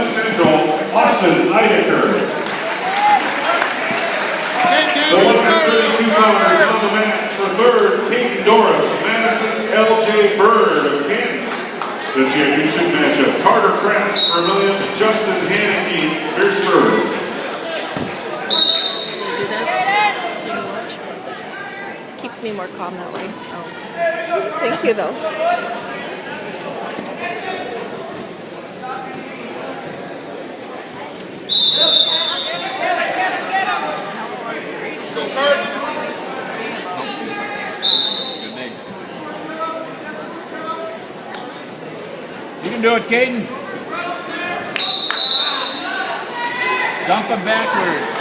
Central, Austin Eidecker. The 132 pounders on the mats for third, Kaiden of Madison, L.J. Bird of Canton. The championship matchup, Carter Kratz, Vermillion, Justin Haneke, Pierceburg. Keeps me more calm that way. Oh. Thank you, though. You can do it, Kaiden. Dump him backwards.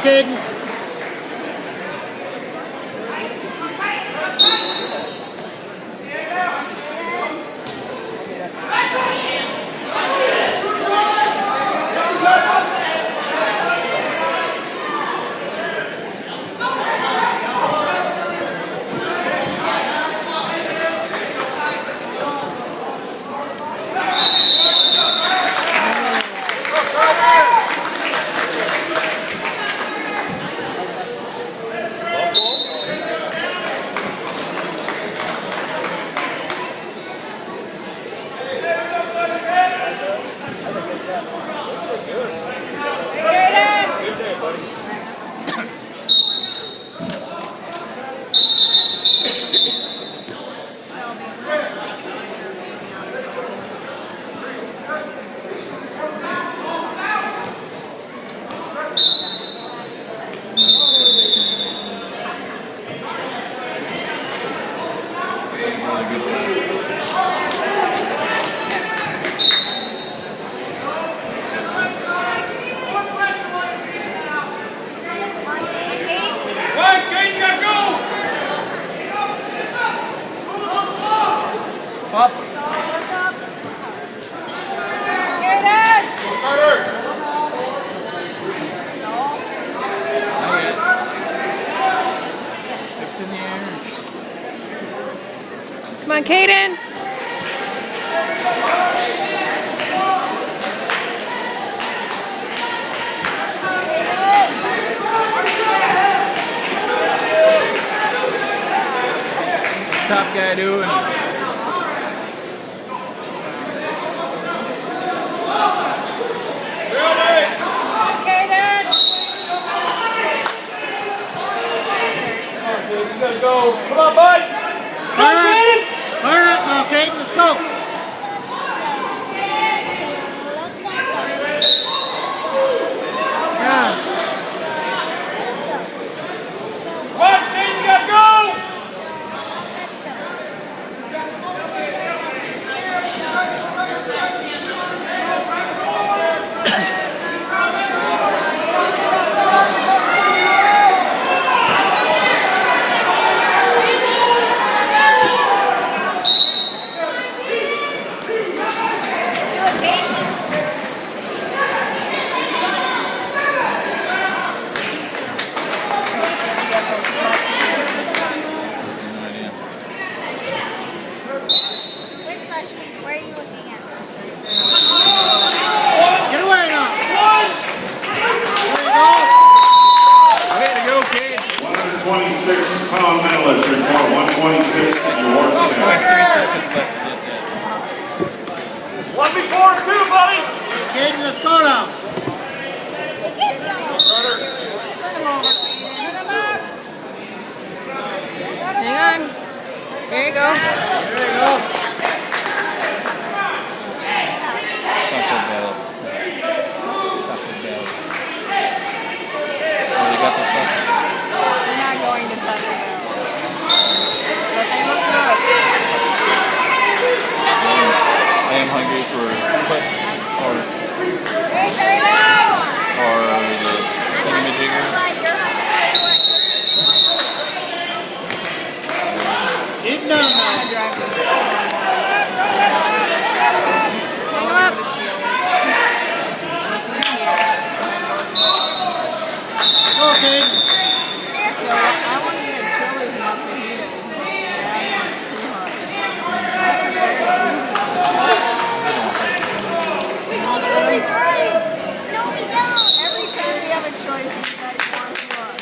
Kaiden. Up. Come on, Kaiden. What's the top guy doing? Go. Come on, bud. Fire up now, Kaiden. Let's go. Yeah. Come on, Kaiden, you gotta go. 26 in your award stand. 3 seconds left to get that. 1 before 2, buddy. Kaiden, let's go now. Hang on. There you go. There you go. Taco Bell. Taco Bell. Oh, you got the stuff. We're not going to Taco Bell. But they look good. I am hungry for foot or the thingamajigger. Keep down now. Hang him up. Go, Kaiden. I want to get Chili's not fajitas. Every time we have a choice, you guys want one.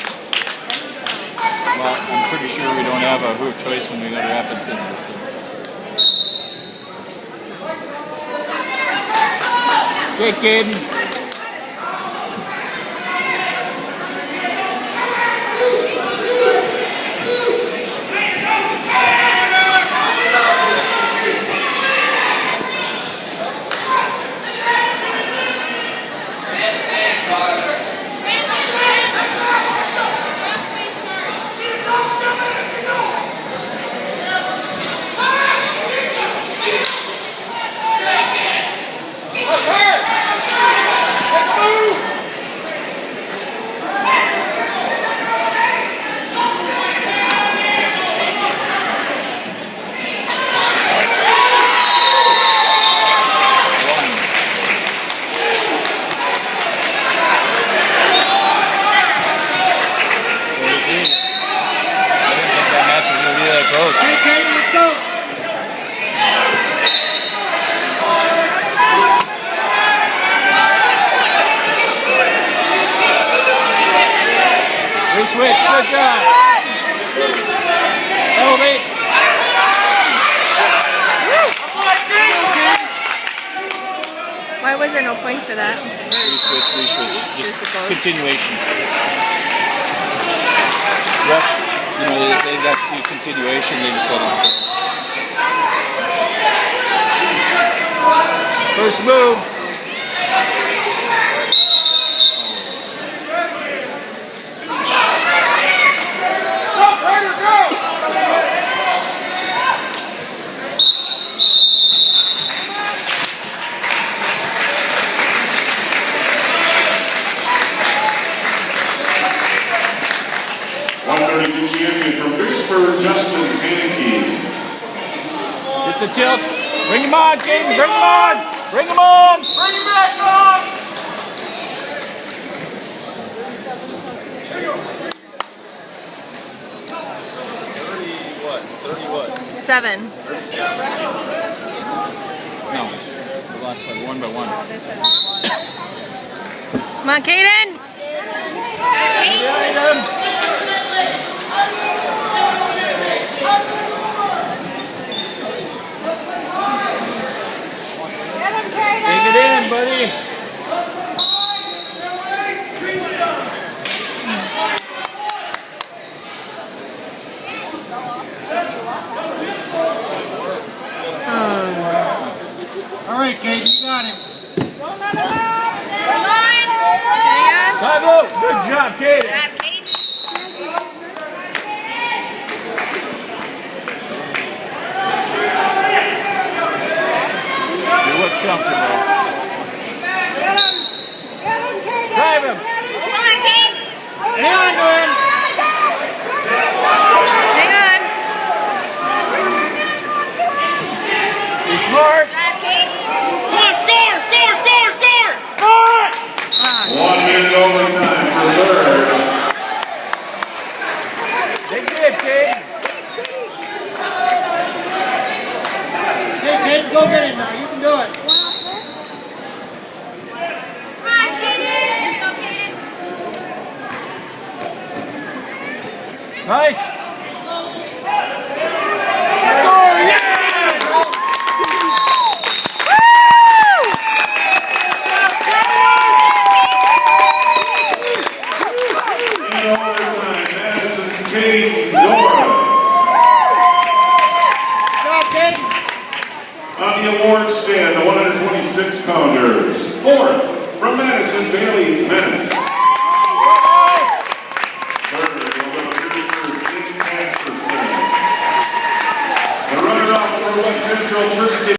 Well, I'm pretty sure we don't have a hoop choice when we go to Rapid City. Hey, Kaiden. Okay, Kaiden, let's go. Switch, good job. Elevate. Why was there no point for that? Reswitch. Just continuation. Refs, you know, they got to see continuation, they just let them go. First move. Champion from Greensburg, Justin Haneke. Get the tilt. Bring him on, Kaiden. Bring him on. Bring him on. Bring him back on. Thirty what? 7. No. It's the last one. 1 by 1. Come on, Kaiden. Take it in, buddy. All right, Kaiden, you got him. Bravo. Good job, Kaiden. Do what's comfortable. Drive him. Hang on, Glenn. Hang on. Be smart. Come on, score! Score! 1 minute overtime for third. Take it, Kaiden. Hey, Kaiden, go get him now. You can do it. Nice. Pounders. Fourth, from Madison, Bailey Menace. Third, will go to Tim Casperson. The runner-up for West Central, Tristan.